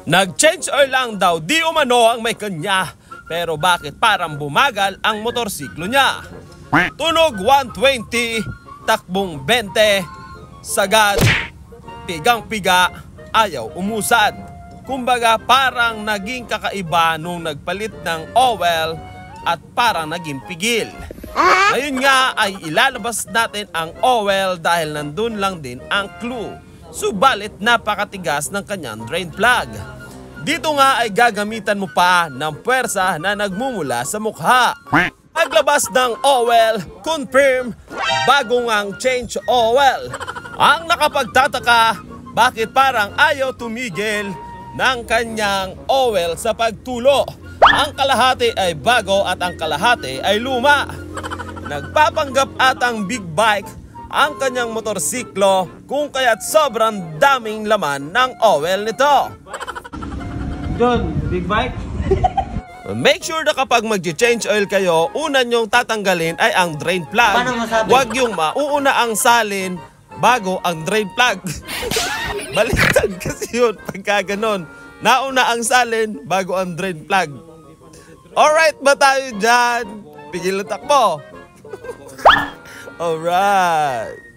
Nag-change oil lang daw di umano ang may kanya. Pero bakit parang bumagal ang motorsiklo niya? Tunog 120, takbong 20, sagad, pigang-piga, ayaw umusad. Kumbaga parang naging kakaiba nung nagpalit ng oil at parang naging pigil. Ngayon nga ay ilalabas natin ang oil dahil nandun lang din ang clue. Subalit napakatigas ng kanyang drain plug. Dito nga ay gagamitan mo pa ng puwersa na nagmumula sa mukha. Paglabas ng oil, confirm, bago ngang change oil. Ang nakapagtataka, bakit parang ayaw tumigil ng kanyang oil sa pagtulo. Ang kalahati ay bago at ang kalahati ay luma. Nagpapanggap atang big bike ang kanyang motorsiklo kung kaya't sobrang daming laman ng oil nito. John, big bike? Make sure na kapag mag-change oil kayo, una nyong tatanggalin ay ang drain plug. Huwag yung mauuna ang salin bago ang drain plug. Baliktad kasi yun pagka ganon. Nauna ang salin bago ang drain plug. Alright ba tayo dyan? Pigil na takbo. Alright.